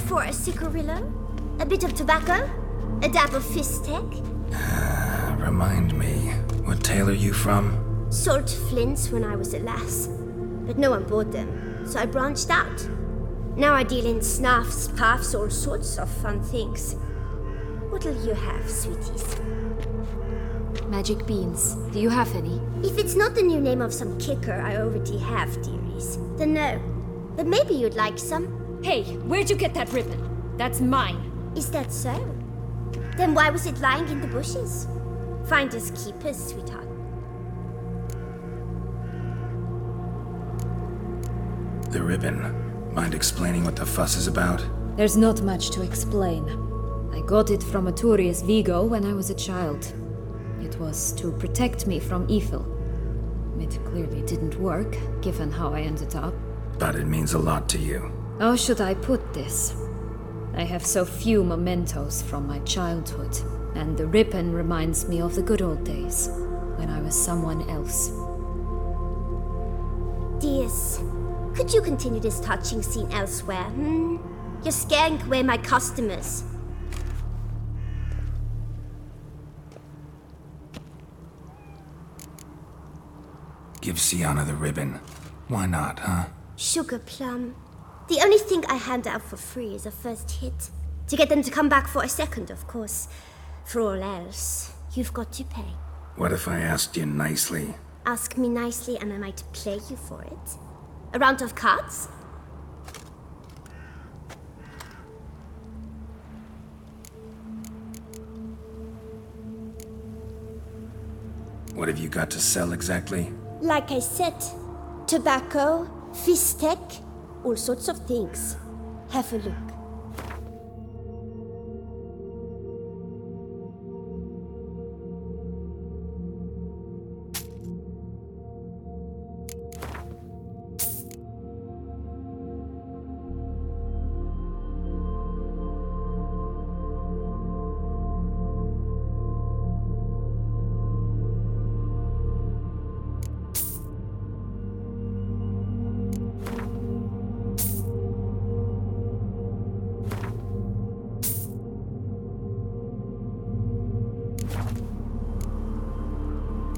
for a cigarillo? A bit of tobacco? A dab of fizz-tech? Remind me, what tale are you from? Sold flints when I was a lass, but no one bought them, so I branched out. Now I deal in snuffs, puffs, all sorts of fun things. What'll you have, sweeties? Magic beans. Do you have any? If it's not the new name of some kicker I already have, dearies, then no. But maybe you'd like some. Hey, where'd you get that ribbon? That's mine. Is that so? Then why was it lying in the bushes? Finders keepers, sweetheart. The ribbon. Mind explaining what the fuss is about? There's not much to explain. I got it from a Turius Vigo when I was a child. It was to protect me from evil. It clearly didn't work, given how I ended up. But it means a lot to you. How should I put this? I have so few mementos from my childhood, and the ribbon reminds me of the good old days, when I was someone else. Dears, could you continue this touching scene elsewhere, You're scaring away my customers. Give Sienna the ribbon. Why not, huh? Sugar plum. The only thing I hand out for free is a first hit. To get them to come back for a second, of course. For all else, you've got to pay. What if I asked you nicely? Ask me nicely and I might play you for it. A round of cards? What have you got to sell exactly? Like I said, tobacco, fizz-tech, all sorts of things. Have a look.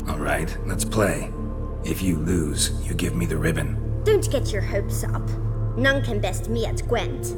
Alright, let's play. If you lose, you give me the ribbon. Don't get your hopes up. None can best me at Gwent.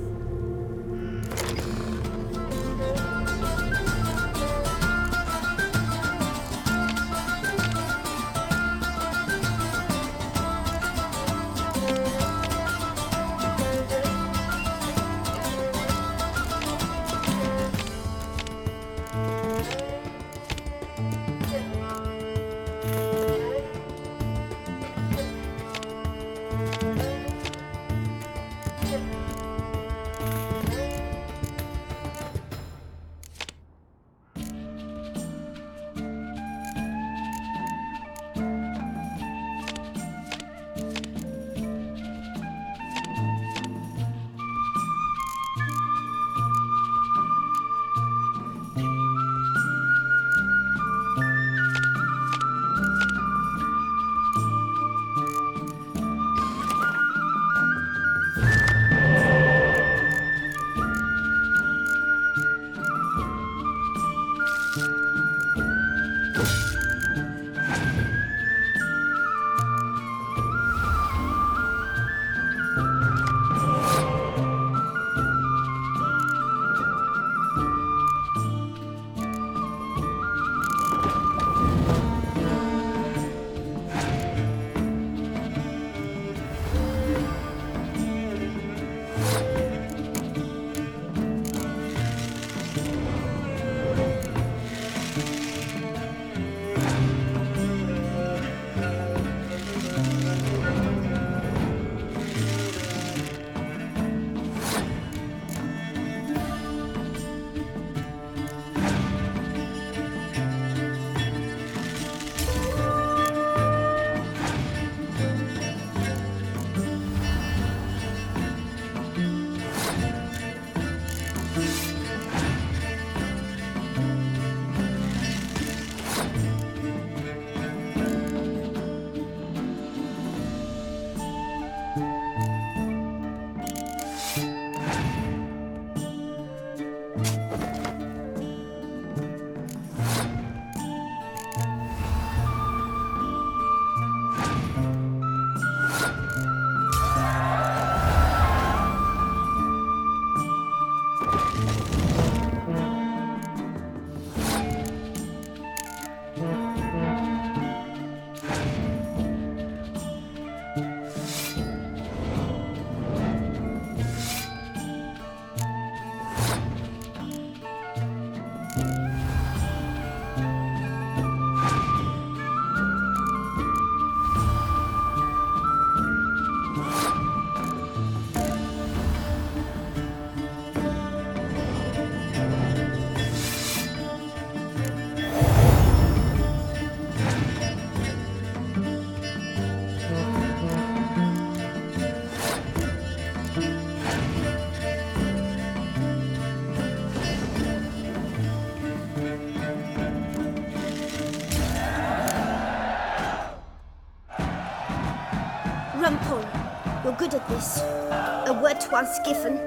Rumpole, you're good at this. A word once given.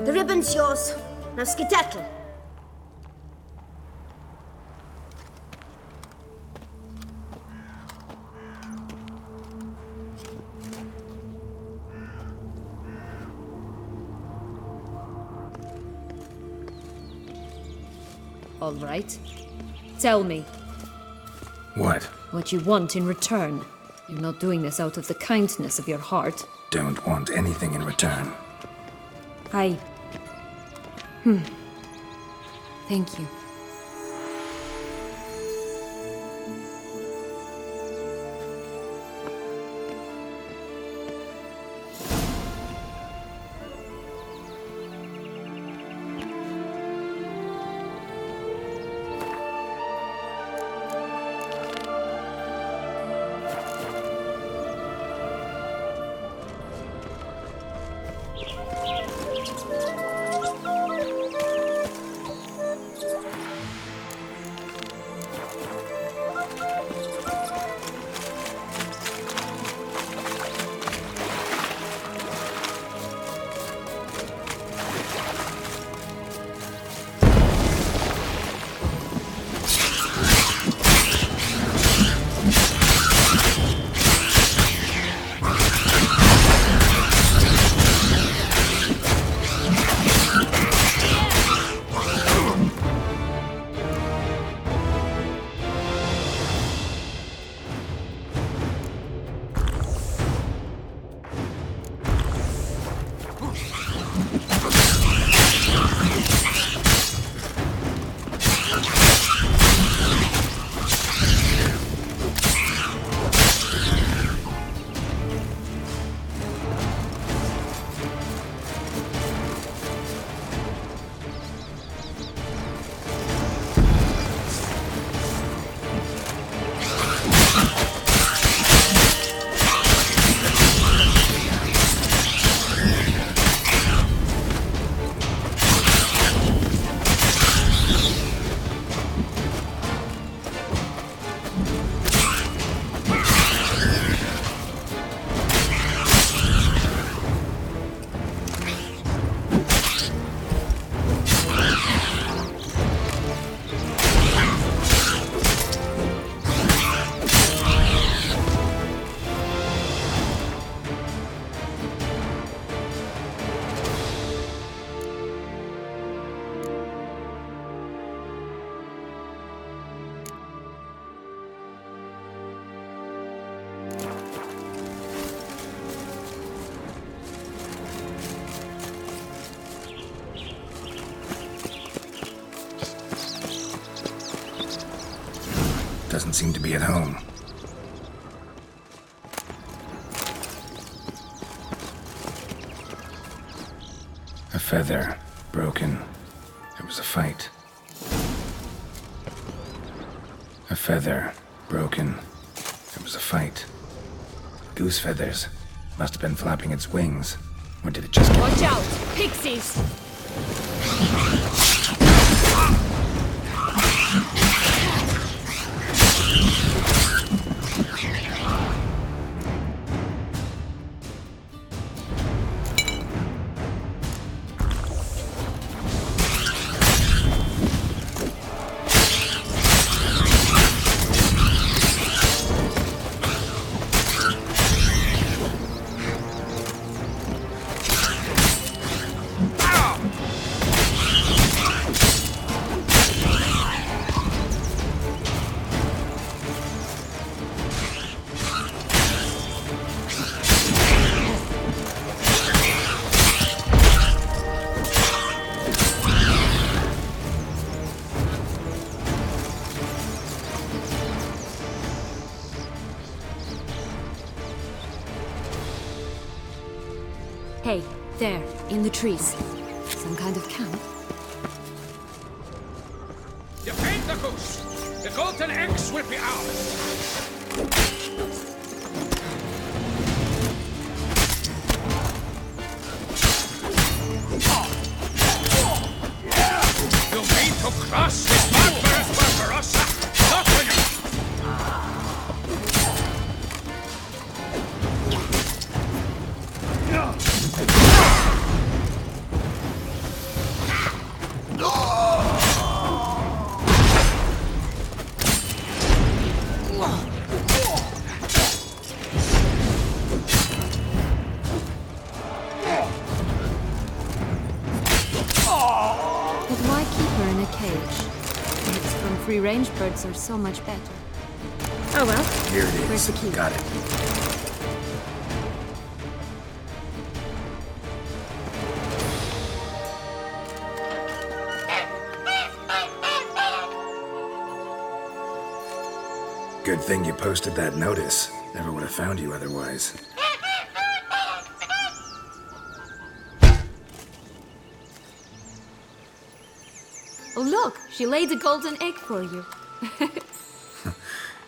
The ribbon's yours. Now skedaddle. All right. Tell me. What? What you want in return. You're not doing this out of the kindness of your heart. Don't want anything in return. Thank you. Doesn't seem to be at home. A feather. Broken. It was a fight. A feather. Broken. It was a fight. Goose feathers. Must have been flapping its wings. Or did it just get... Watch out! Pixies! Hey, there, in the trees. Some kind of camp? Defend the goose! The golden eggs will be ours! You mean to cross the barbarous Barbarossa? Not when you... free-range birds are so much better. Oh well. Here it is. Where's the key? Got it. Good thing you posted that notice. Never would have found you otherwise. Oh look, she laid a golden egg for you.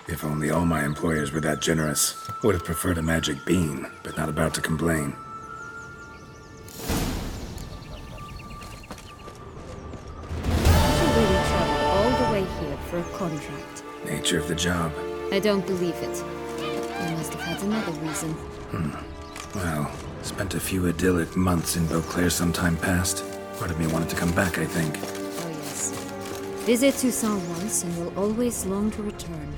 If only all my employers were that generous. Would have preferred a magic bean, but not about to complain. Did you really travel all the way here for a contract? Nature of the job. I don't believe it. You must have had another reason. Well, spent a few idyllic months in Beauclair some time past. Part of me wanted to come back, I think. Oh yes. Visit Toussaint once and you'll always long to return.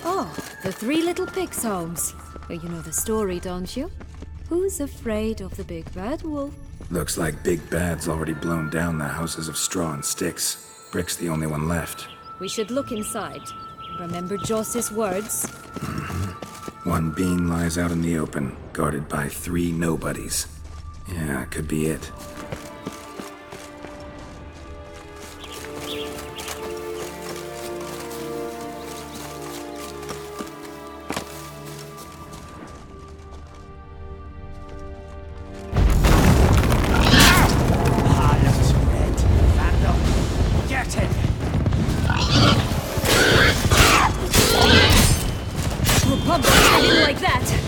Oh, the Three Little Pigs homes. You know the story, don't you? Who's afraid of the big bad wolf? Looks like Big Bad's already blown down the houses of straw and sticks. Brick's the only one left. We should look inside. Remember Joss's words? One bean lies out in the open, guarded by 3 nobodies. Yeah, could be it. Like that!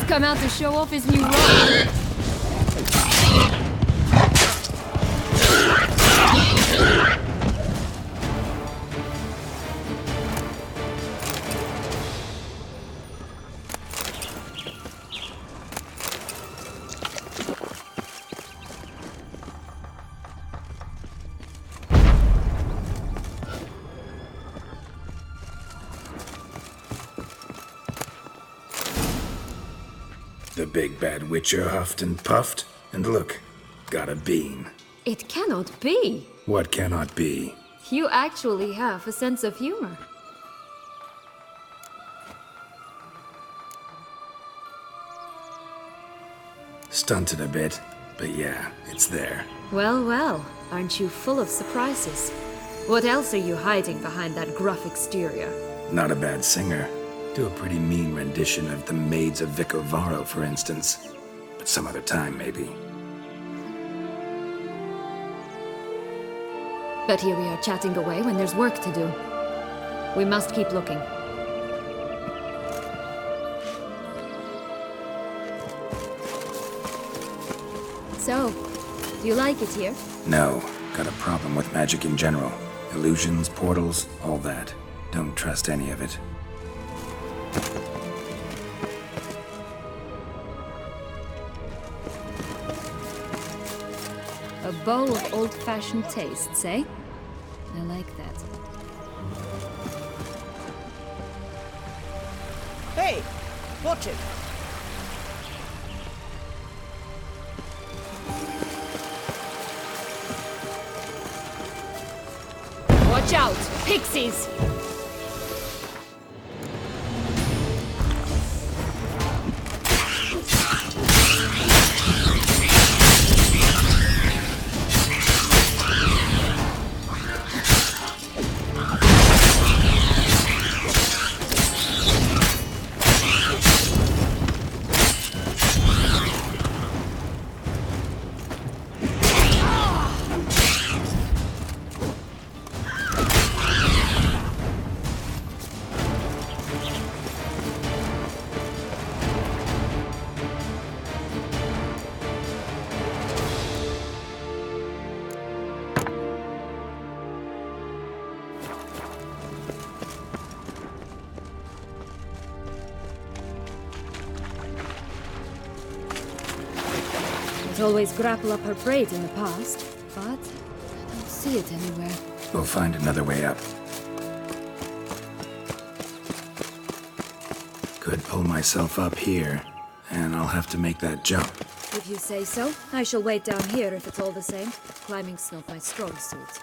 Come out to show off his new robe. The big bad witcher huffed and puffed, and look, got a bean. It cannot be. What cannot be? You actually have a sense of humor. Stunted a bit, but yeah, it's there. Well, well, aren't you full of surprises? What else are you hiding behind that gruff exterior? Not a bad singer. Do a pretty mean rendition of The Maids of Vicovaro, for instance. But some other time, maybe. But here we are chatting away when there's work to do. We must keep looking. So, do you like it here? No. Got a problem with magic in general. Illusions, portals, all that. Don't trust any of it. A bowl of old-fashioned tastes, eh? I like that. Hey! Watch it! Watch out! Pixies! Always grapple up her braid in the past, but I don't see it anywhere. We'll find another way up. Could pull myself up here, and I'll have to make that jump. If you say so, I shall wait down here if it's all the same. Climbing's not my strong suit.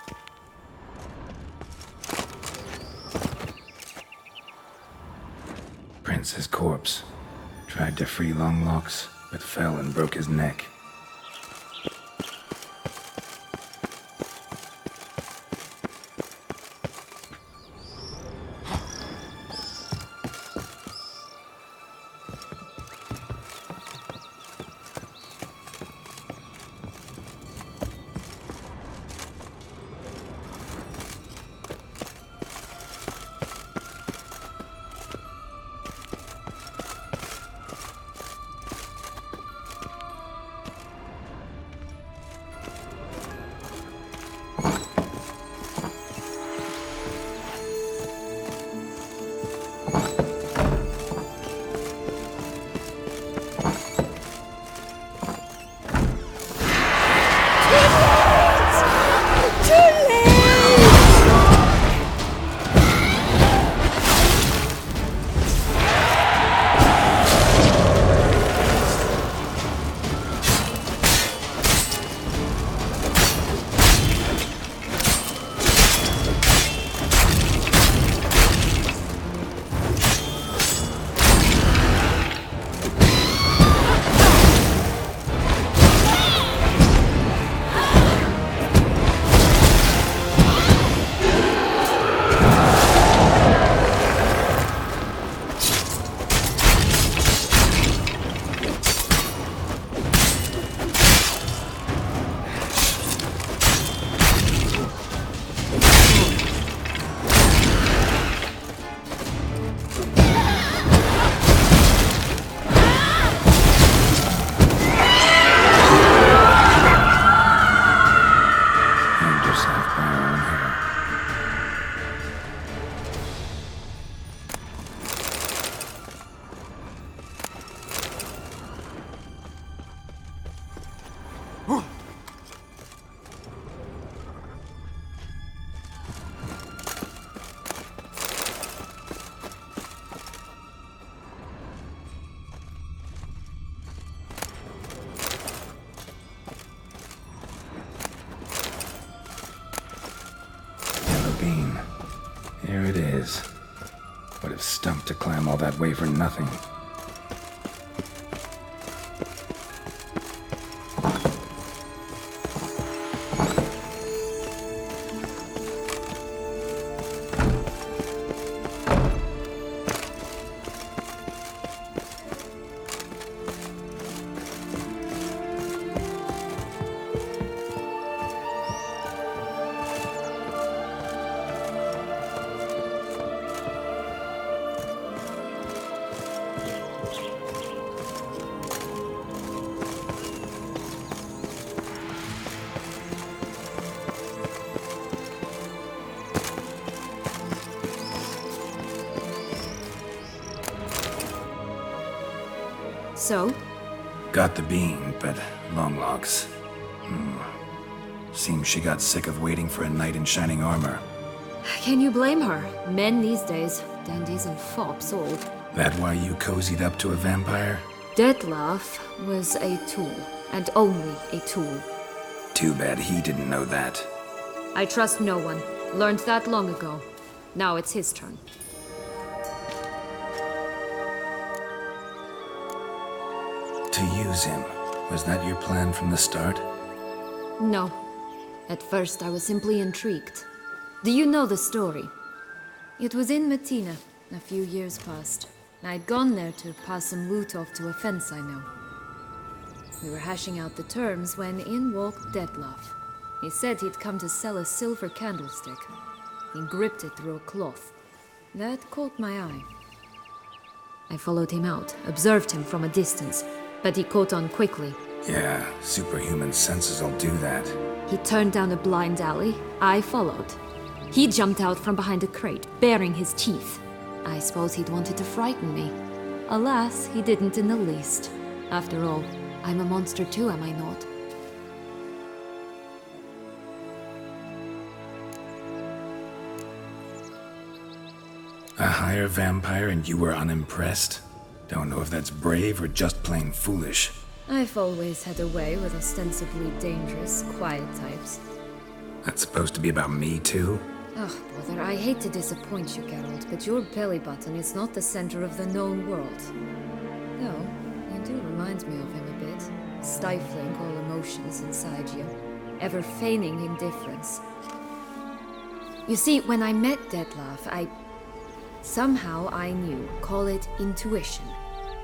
Prince's corpse. Tried to free Longlocks, but fell and broke his neck. Here it is. Would have stumped to climb all that way for nothing. So? Got the bean, but long locks. Seems she got sick of waiting for a knight in shining armor. Can you blame her? Men these days, dandies and fops all. That why you cozied up to a vampire? Detlef was a tool, and only a tool. Too bad he didn't know that. I trust no one. Learned that long ago. Now it's his turn. To use him. Was that your plan from the start? No. At first I was simply intrigued. Do you know the story? It was in Mettina, a few years past. I'd gone there to pass some loot off to a fence I know. We were hashing out the terms when in walked Detlef. He said he'd come to sell a silver candlestick. He gripped it through a cloth. That caught my eye. I followed him out, observed him from a distance, but he caught on quickly. Yeah, superhuman senses will do that. He turned down a blind alley. I followed. He jumped out from behind a crate, baring his teeth. I suppose he'd wanted to frighten me. Alas, he didn't in the least. After all, I'm a monster too, am I not? A higher vampire and you were unimpressed? Don't know if that's brave or just plain foolish. I've always had a way with ostensibly dangerous, quiet types. That's supposed to be about me too? Ugh, brother, I hate to disappoint you, Geralt, but your belly button is not the center of the known world. Though, you do remind me of him a bit. Stifling all emotions inside you. Ever feigning indifference. You see, when I met Detlef, somehow I knew, call it intuition,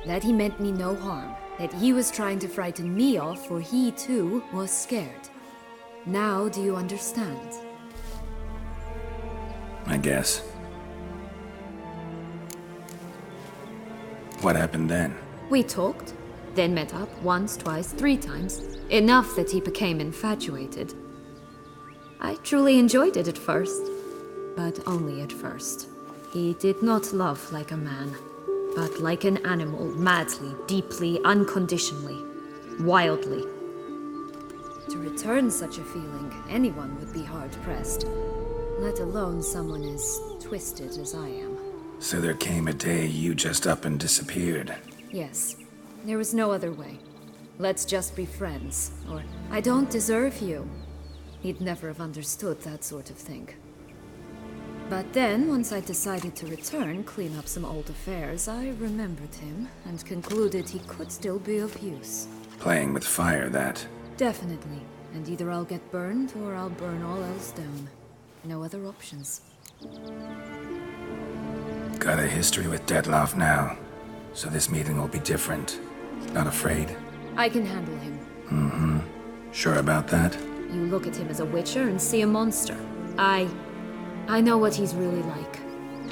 that he meant me no harm. That he was trying to frighten me off, for he too was scared. Now do you understand? I guess. What happened then? We talked, then met up once, twice, 3 times. Enough that he became infatuated. I truly enjoyed it at first, but only at first. He did not love like a man, but like an animal, madly, deeply, unconditionally, wildly. To return such a feeling, anyone would be hard-pressed, let alone someone as twisted as I am. So there came a day you just up and disappeared. Yes, there was no other way. Let's just be friends, or I don't deserve you. He'd never have understood that sort of thing. But then, once I decided to return, clean up some old affairs, I remembered him and concluded he could still be of use. Playing with fire, that. Definitely. And either I'll get burned or I'll burn all else down. No other options. Got a history with Detlef now, so this meeting will be different. Not afraid? I can handle him. Mm-hmm. Sure about that? You look at him as a witcher and see a monster. I know what he's really like.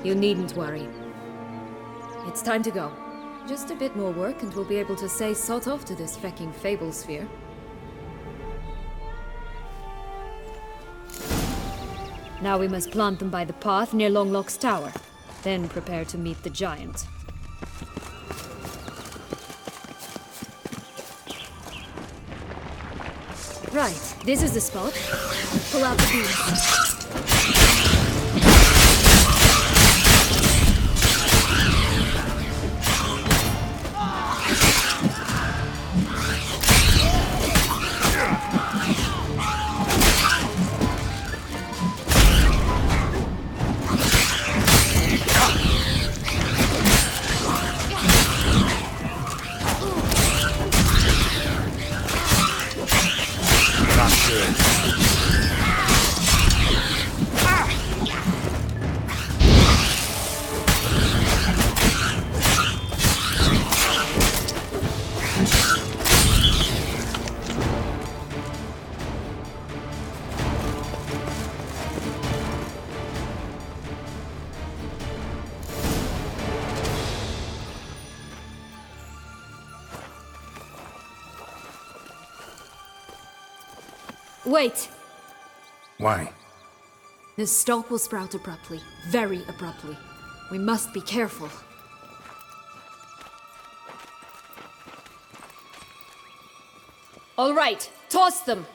You needn't worry. It's time to go. Just a bit more work and we'll be able to say sot off to this fecking fable sphere. Now we must plant them by the path near Longlock's tower. Then prepare to meet the giant. Right, this is the spot. Pull out the beam. Wait! Why? The stalk will sprout abruptly. Very abruptly. We must be careful. All right, toss them!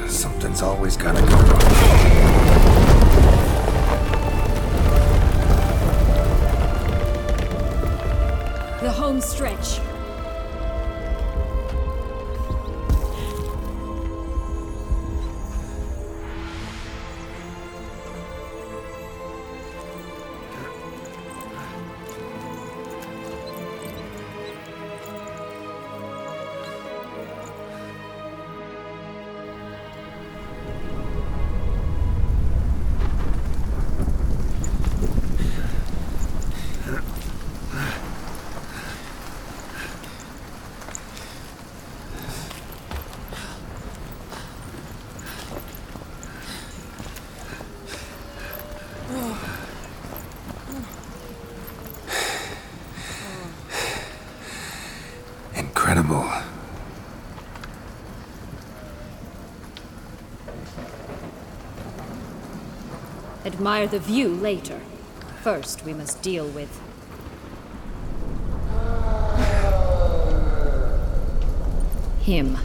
Something's always gotta go wrong. The home stretch. Incredible. Admire the view later. First, we must deal with... him.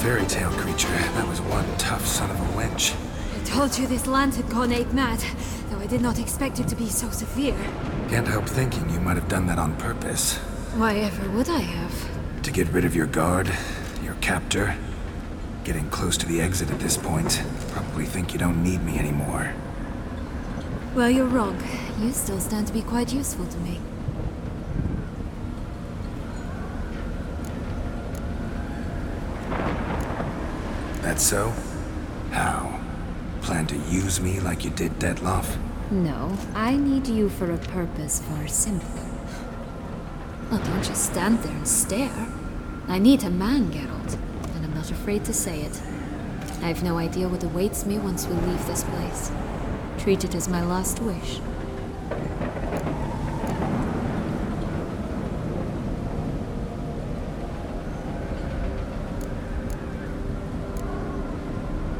Fairy tale creature, that was one tough son of a wench. I told you this land had gone ape mad, though I did not expect it to be so severe. Can't help thinking you might have done that on purpose. Why ever would I have? To get rid of your guard, your captor. Getting close to the exit at this point. Probably think you don't need me anymore. Well, you're wrong. You still stand to be quite useful to me. That so? How? Plan to use me like you did Detloff? No, I need you for a purpose far simpler. Well, don't just stand there and stare. I need a man, Geralt, and I'm not afraid to say it. I've no idea what awaits me once we leave this place. Treat it as my last wish.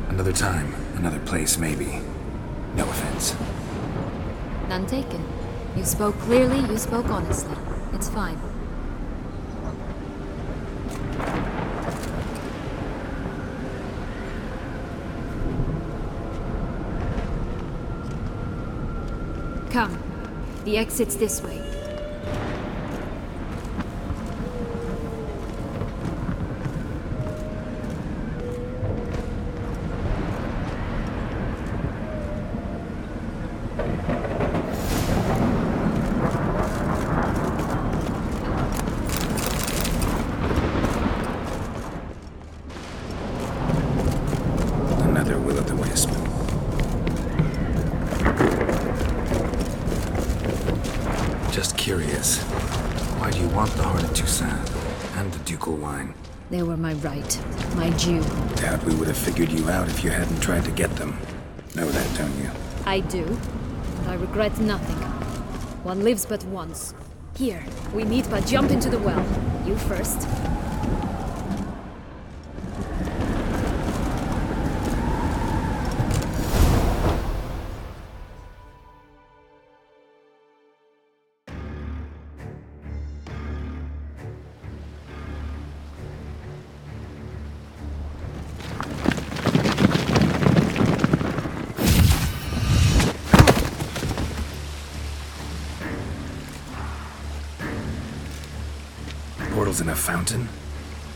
Another time, another place, maybe. No offense. None taken. You spoke clearly, you spoke honestly. It's fine. Come. The exit's this way. Another will-o'-the-wisp. Just curious. Why do you want the Heart of Toussaint and the ducal wine? They were my right, my due. Doubt we would have figured you out if you hadn't tried to get them. Know that, don't you? I do, and I regret nothing. One lives but once. Here, we meet but jump into the well. You first. Portals in a fountain?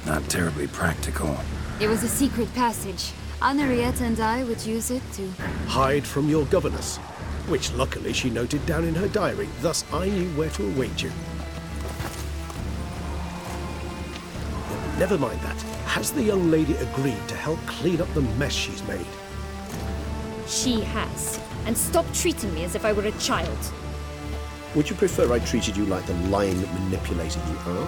Not terribly practical. It was a secret passage. Henriette and I would use it to... hide from your governess, which luckily she noted down in her diary, thus I knew where to await you. Never mind that. Has the young lady agreed to help clean up the mess she's made? She has. And stop treating me as if I were a child. Would you prefer I treated you like the lying, manipulator you are?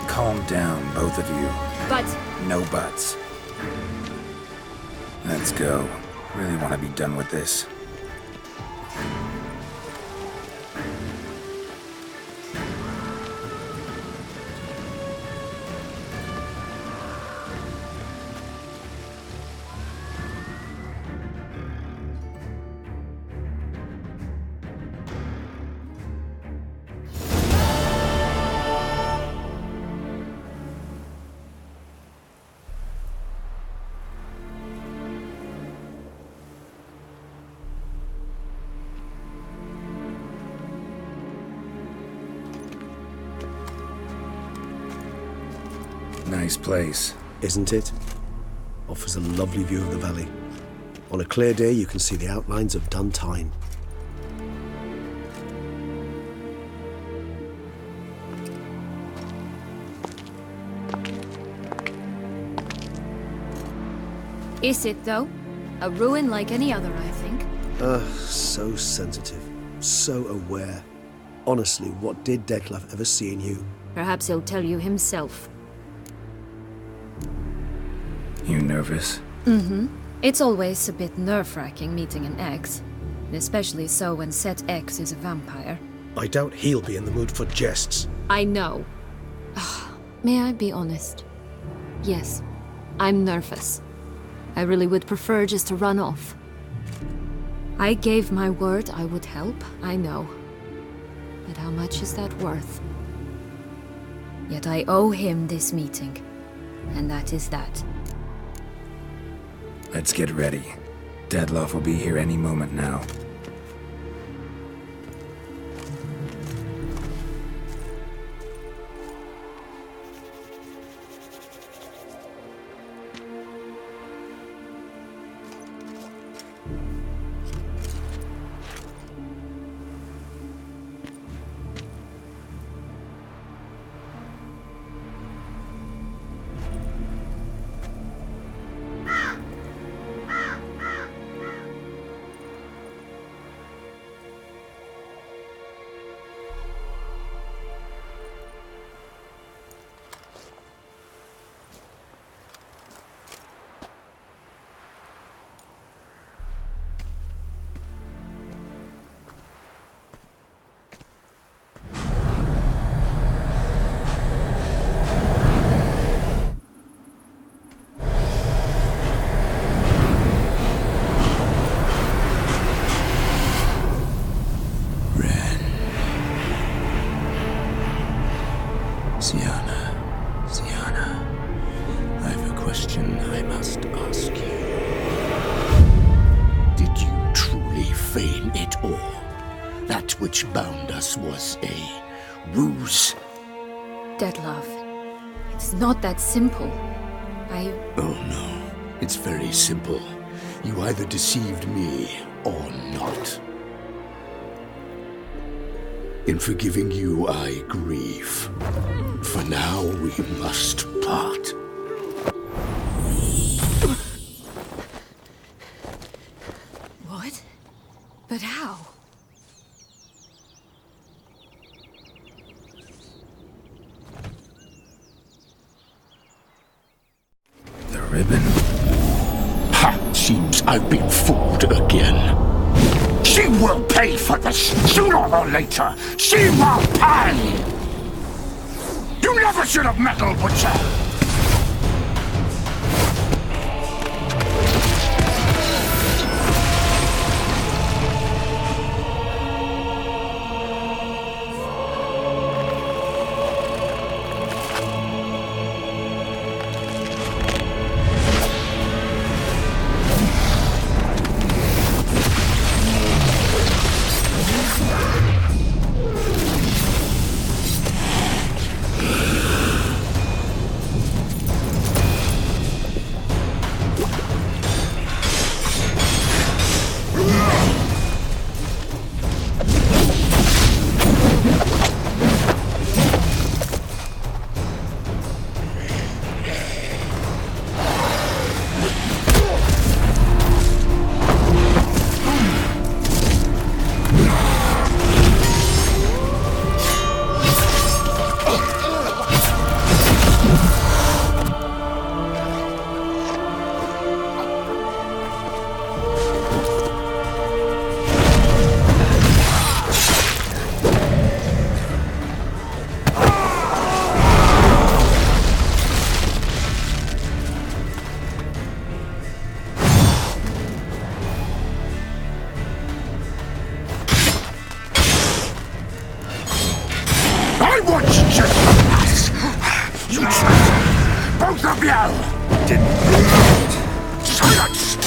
Calm down, both of you. But... No buts. Let's go. Really want to be done with this. Nice place. Isn't it? Offers a lovely view of the valley. On a clear day, you can see the outlines of Duntine. Is it, though? A ruin like any other, I think. So sensitive. So aware. Honestly, what did Detlef ever see in you? Perhaps he'll tell you himself. You nervous? Mm-hmm. It's always a bit nerve-wracking meeting an ex. Especially so when said ex is a vampire. I doubt he'll be in the mood for jests. I know. May I be honest? Yes, I'm nervous. I really would prefer just to run off. I gave my word I would help, I know. But how much is that worth? Yet I owe him this meeting. And that is that. Let's get ready. Deadloff will be here any moment now. Sienna, I have a question I must ask you. Did you truly feign it all? That which bound us was a ruse? Detlef, it's not that simple. Oh no, it's very simple. You either deceived me or not. In forgiving you, I grieve. For now, we must part. What? But how? seems I've been fooled again. She will pay for this, sooner or later. She will pay! You never should have meddled with her! Both of you! Didn't... Silence!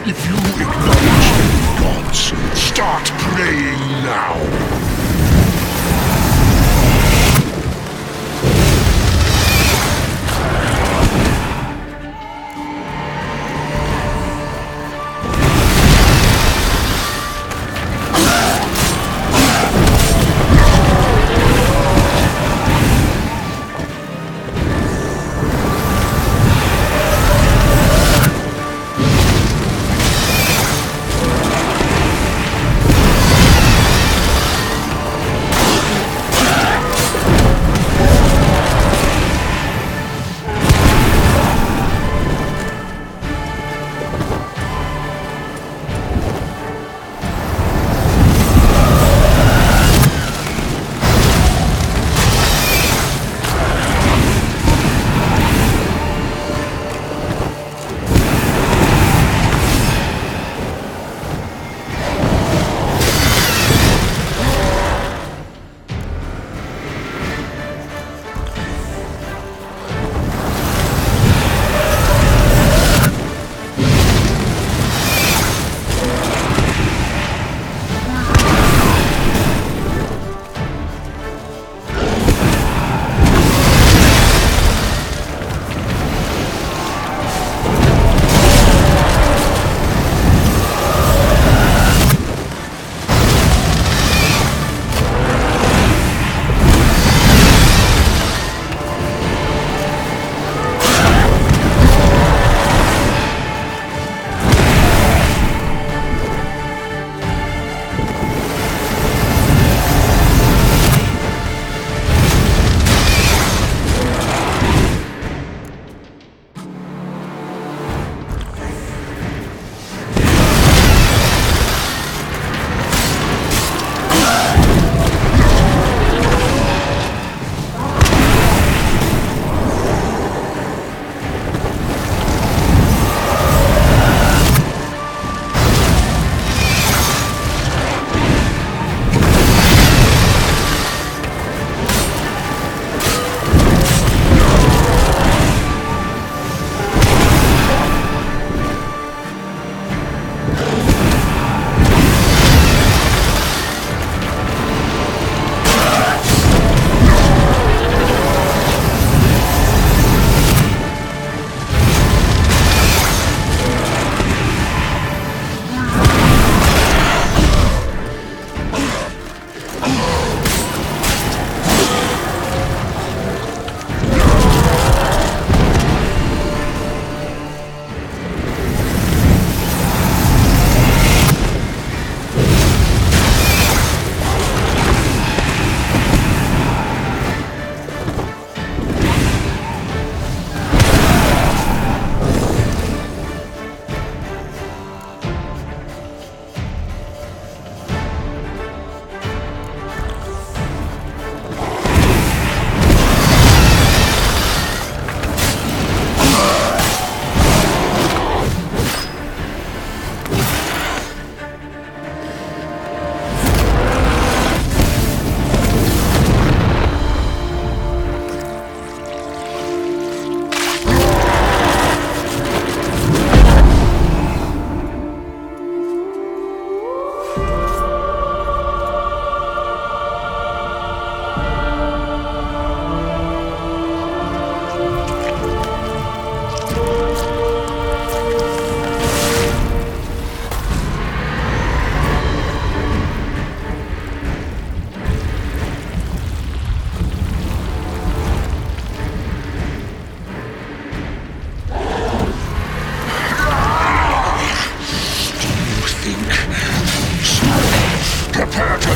If you acknowledge the gods, start praying now.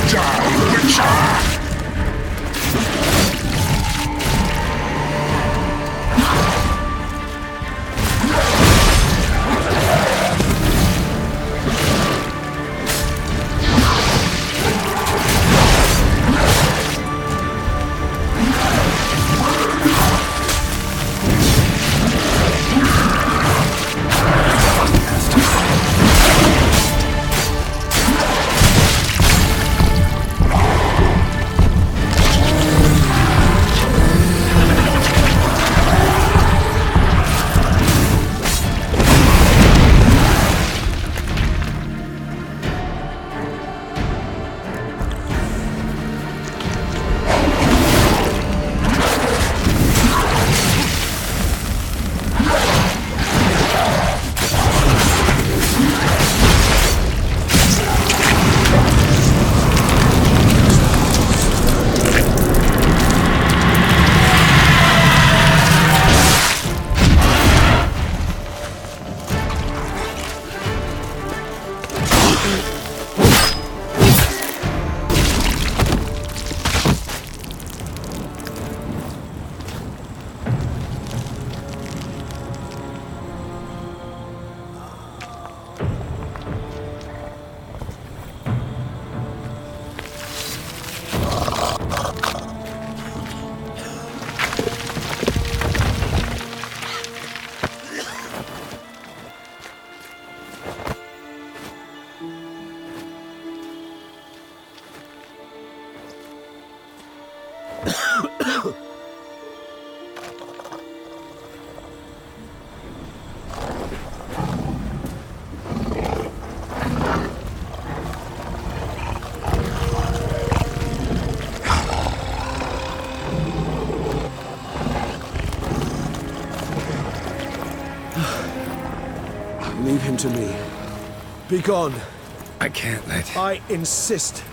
Die, Witcher! Leave him to me. Be gone. I can't let... I insist.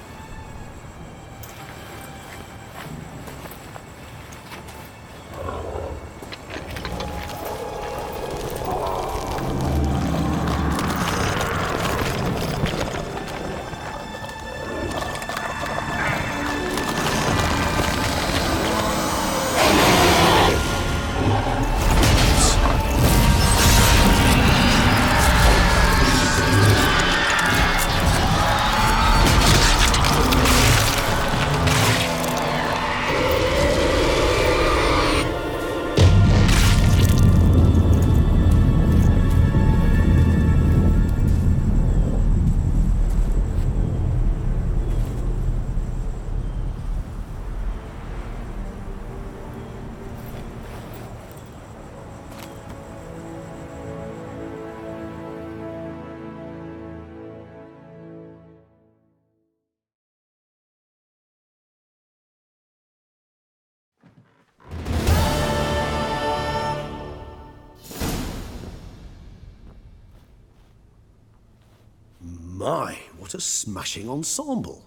My, what a smashing ensemble.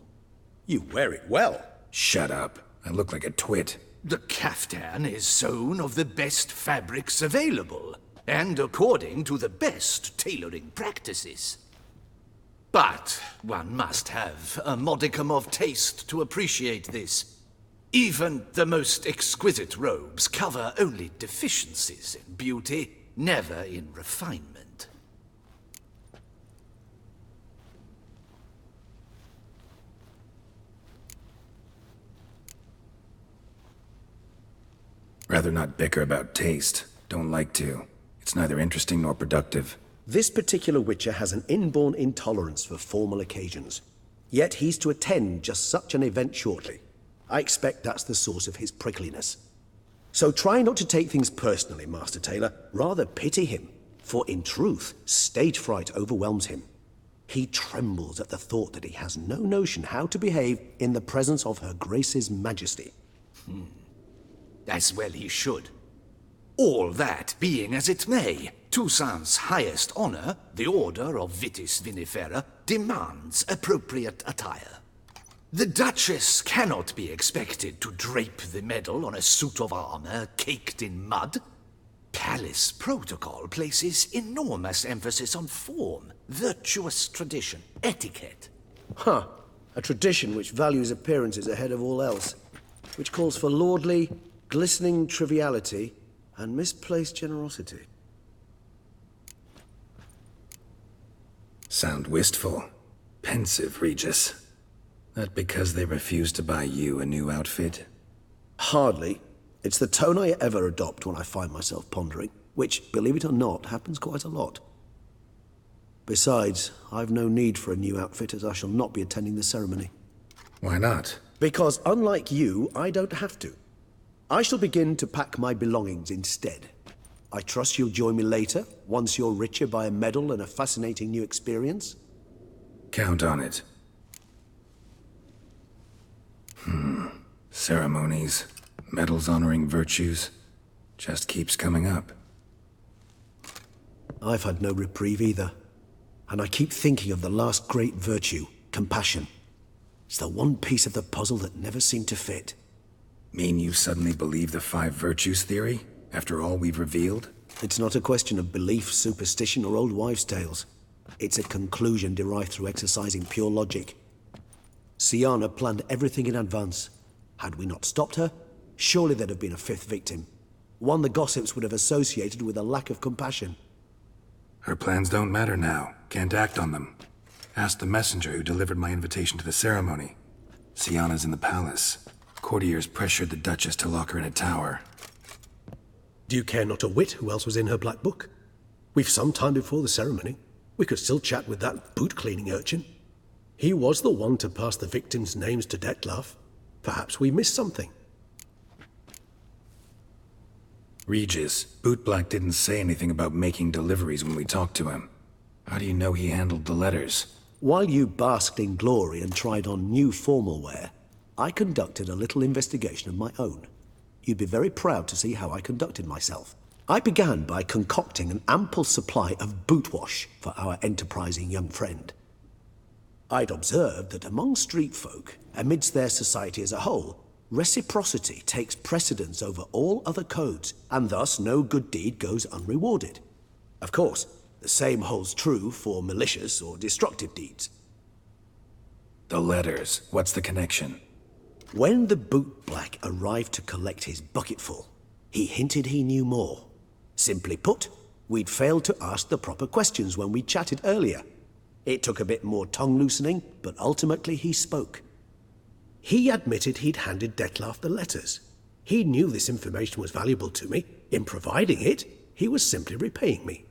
You wear it well. Shut up. I look like a twit. The caftan is sewn of the best fabrics available, and according to the best tailoring practices. But one must have a modicum of taste to appreciate this. Even the most exquisite robes cover only deficiencies in beauty, never in refinement. Rather not bicker about taste. Don't like to. It's neither interesting nor productive. This particular Witcher has an inborn intolerance for formal occasions. Yet he's to attend just such an event shortly. I expect that's the source of his prickliness. So try not to take things personally, Master Tailor. Rather pity him. For in truth, stage fright overwhelms him. He trembles at the thought that he has no notion how to behave in the presence of Her Grace's Majesty. As well he should. All that being as it may, Toussaint's highest honor, the Order of Vitis Vinifera, demands appropriate attire. The Duchess cannot be expected to drape the medal on a suit of armor caked in mud. Palace protocol places enormous emphasis on form, virtuous tradition, etiquette. Huh. A tradition which values appearances ahead of all else, which calls for lordly, glistening triviality and misplaced generosity. Sound wistful, pensive, Regis. That because they refused to buy you a new outfit? Hardly. It's the tone I ever adopt when I find myself pondering, which, believe it or not, happens quite a lot. Besides, I've no need for a new outfit as I shall not be attending the ceremony. Why not? Because unlike you, I don't have to. I shall begin to pack my belongings instead. I trust you'll join me later, once you're richer by a medal and a fascinating new experience? Count on it. Ceremonies, medals honoring virtues, just keeps coming up. I've had no reprieve either. And I keep thinking of the last great virtue, compassion. It's the one piece of the puzzle that never seemed to fit. Mean you suddenly believe the 5 virtues theory, after all we've revealed? It's not a question of belief, superstition, or old wives' tales. It's a conclusion derived through exercising pure logic. Siana planned everything in advance. Had we not stopped her, surely there'd have been a 5th victim. One the gossips would have associated with a lack of compassion. Her plans don't matter now. Can't act on them. Ask the messenger who delivered my invitation to the ceremony. Siana's in the palace. Courtiers pressured the Duchess to lock her in a tower. Do you care not a whit who else was in her black book? We've some time before the ceremony. We could still chat with that boot-cleaning urchin. He was the one to pass the victims' names to Detlef. Perhaps we missed something. Regis, Bootblack didn't say anything about making deliveries when we talked to him. How do you know he handled the letters? While you basked in glory and tried on new formal wear, I conducted a little investigation of my own. You'd be very proud to see how I conducted myself. I began by concocting an ample supply of boot wash for our enterprising young friend. I'd observed that among street folk, amidst their society as a whole, reciprocity takes precedence over all other codes, and thus no good deed goes unrewarded. Of course, the same holds true for malicious or destructive deeds. The letters, what's the connection? When the bootblack arrived to collect his bucketful, he hinted he knew more. Simply put, we'd failed to ask the proper questions when we chatted earlier. It took a bit more tongue-loosening, but ultimately he spoke. He admitted he'd handed Detlef the letters. He knew this information was valuable to me. In providing it, he was simply repaying me.